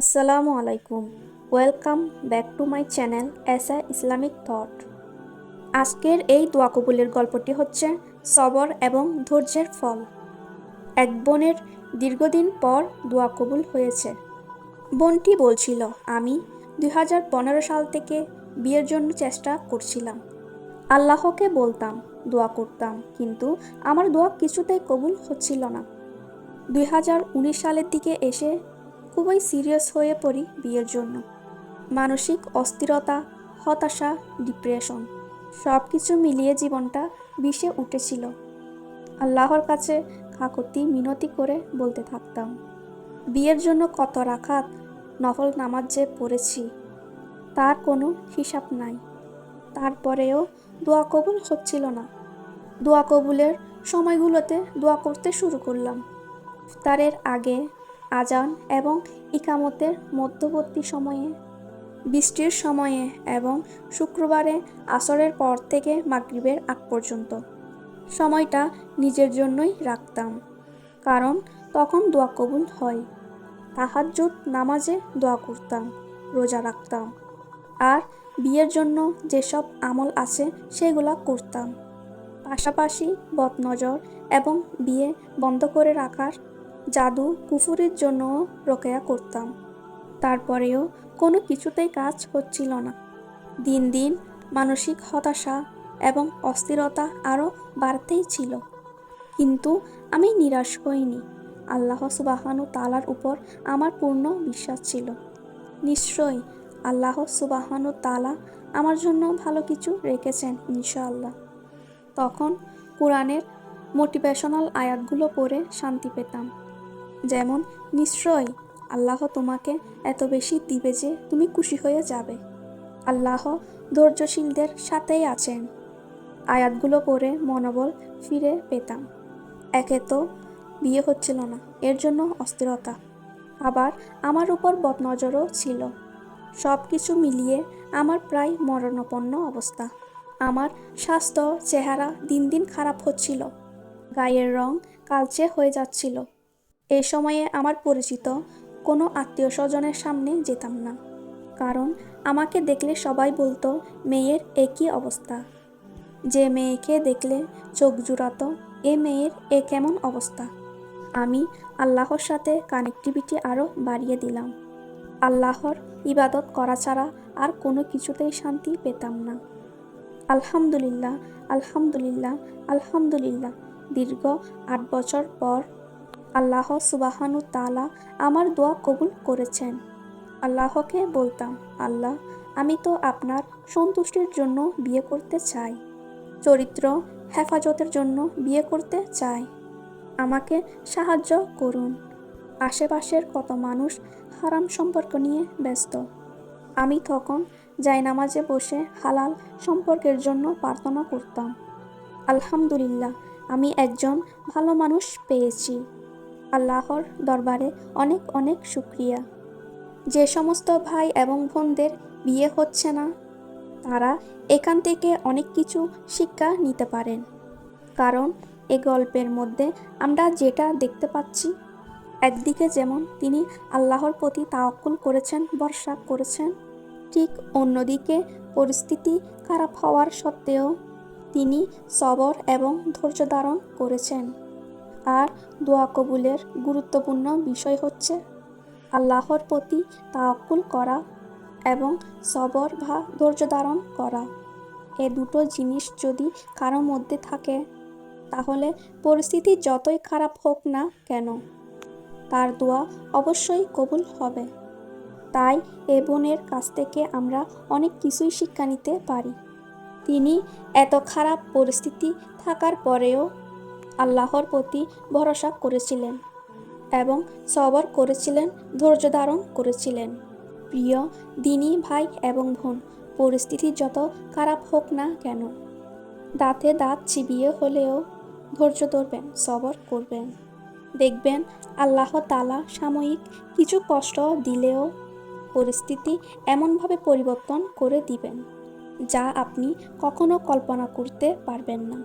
আসসালামু আলাইকুম। Welcome back to my channel এসা ইসলামিক থট। আজকের এই দোয়া কবুলের গল্পটি হচ্ছে সবর এবং ধৈর্যের ফল। এক বোনের দীর্ঘদিন পর দোয়া কবুল হয়েছে। বোনটি বলছিল, আমি 2015 সাল থেকে বিয়ের জন্য চেষ্টা করছিলাম। আল্লাহকে বলতাম, দোয়া করতাম, কিন্তু আমার দোয়া কিছুতেই কবুল হচ্ছিল না। 2019 সালের দিকে এসে খুবই সিরিয়াস হয়ে পড়ি বিয়ের জন্য। মানসিক অস্থিরতা, হতাশা, ডিপ্রেশন সব কিছু মিলিয়ে জীবনটা বিষে উঠেছিল। আল্লাহর কাছে কাকুতি মিনতি করে বলতে থাকতাম। বিয়ের জন্য কত রাকাত নফল নামাজ যে পড়েছি তার কোনো হিসাব নাই। তারপরেও দোয়া কবুল হচ্ছিল না। দোয়া কবুলের সময়গুলোতে দোয়া করতে শুরু করলাম। ইফতারের আগে, আজান এবং ইকামতের মধ্যবর্তী সময়ে, বৃষ্টির সময়ে এবং শুক্রবারে আসরের পর থেকে মাগরিবের আগ পর্যন্ত সময়টা নিজের জন্যই রাখতাম, কারণ তখন দোয়া কবুল হয়। তাহাজ্জুদ নামাজে দোয়া করতাম, রোজা রাখতাম, আর বিয়ের জন্য যেসব আমল আছে সেগুলা করতাম। পাশাপাশি বদনজর এবং বিয়ে বন্ধ করে রাখার জাদু কুফুরির জন্যও রোকেয়া করতাম। তারপরেও কোনো কিছুতেই কাজ হচ্ছিল না। দিন দিন মানসিক হতাশা এবং অস্থিরতা আরও বাড়তেই ছিল। কিন্তু আমি নিরাশ হইনি। আল্লাহ সুবহানাহু তাআলার উপর আমার পূর্ণ বিশ্বাস ছিল। নিশ্চয়ই আল্লাহ সুবহানাহু তাআলা আমার জন্য ভালো কিছু রেখেছেন ইনশাআল্লাহ। তখন কোরআনের মোটিভেশনাল আয়াতগুলো পড়ে শান্তি পেতাম। যেমন, নিশ্চয়ই আল্লাহ তোমাকে এত বেশি দিবে যে তুমি খুশি হয়ে যাবে। আল্লাহ ধৈর্যশীলদের সাথেই আছেন। আয়াতগুলো পড়ে মনোবল ফিরে পেতাম। একে তো বিয়ে হচ্ছিল না, এর জন্য অস্থিরতা, আবার আমার উপর বদনজরও ছিল। সব কিছু মিলিয়ে আমার প্রায় মরণাপন্ন অবস্থা। আমার স্বাস্থ্য, চেহারা দিন দিন খারাপ হচ্ছিল। গায়ের রং কালচে হয়ে যাচ্ছিল। এই সময়ে আমার পরিচিত কোনো আত্মীয় স্বজনের সামনে যেতাম না, কারণ আমাকে দেখলে সবাই বলতো মেয়ের একই অবস্থা। যে মেয়েকে দেখলে চোখ জুড়াতো, এ মেয়ের এ কেমন অবস্থা। আমি আল্লাহর সাথে কানেক্টিভিটি আরও বাড়িয়ে দিলাম। আল্লাহর ইবাদত করা ছাড়া আর কোনো কিছুতেই শান্তি পেতাম না। আলহামদুলিল্লাহ, আলহামদুলিল্লাহ, আলহামদুলিল্লাহ। দীর্ঘ 8 বছর পর আল্লাহ সুবহানাহু তাআলা আমার দোয়া কবুল করেছেন। আল্লাহকে বলতাম, আল্লাহ, আমি তো আপনার সন্তুষ্টির জন্য বিয়ে করতে চাই, চরিত্র হেফাজতের জন্য বিয়ে করতে চাই। আমাকে সাহায্য করুন। আশেপাশের কত মানুষ হারাম সম্পর্ক নিয়ে ব্যস্ত। আমি তখন জায়নামাজে বসে হালাল সম্পর্কের জন্য প্রার্থনা করতাম। আলহামদুলিল্লাহ, আমি একজন ভালো মানুষ পেয়েছি। আল্লাহর দরবারে অনেক অনেক শুকরিয়া। যে সমস্ত ভাই এবং বোনদের বিয়ে হচ্ছে না, তারা এখান থেকে অনেক কিছু শিক্ষা নিতে পারেন। কারণ এ গল্পের মধ্যে আমরা যেটা দেখতে পাচ্ছি, একদিকে যেমন তিনি আল্লাহর প্রতি তাওয়াক্কুল করেছেন, ভরসা করেছেন, ঠিক অন্যদিকে পরিস্থিতি খারাপ হওয়ার সত্ত্বেও তিনি সবর এবং ধৈর্য ধারণ করেছেন। আর দোয়া কবুলের গুরুত্বপূর্ণ বিষয় হচ্ছে আল্লাহর প্রতি তাওয়াক্কুল করা এবং সবর বা ধৈর্য ধারণ করা। এ দুটো জিনিস যদি কারো মধ্যে থাকে, তাহলে পরিস্থিতি যতই খারাপ হোক না কেন, তার দোয়া অবশ্যই কবুল হবে। তাই এ বোনের কাছ থেকে আমরা অনেক কিছুই শিক্ষা নিতে পারি। তিনি এত খারাপ পরিস্থিতি থাকার পরেও আল্লাহর প্রতি ভরসা করেছিলেন এবং সবর করেছিলেন, ধৈর্য ধারণ করেছিলেন। প্রিয় দিনী ভাই এবং বোন, পরিস্থিতি যত খারাপ হোক না কেন, দাঁতে দাঁত চিবিয়ে হলেও ধৈর্য ধরবেন, সবর করবেন। দেখবেন আল্লাহ তাআলা সাময়িক কিছু কষ্ট দিলেও পরিস্থিতি এমনভাবে পরিবর্তন করে দিবেন যা আপনি কখনো কল্পনা করতে পারবেন না।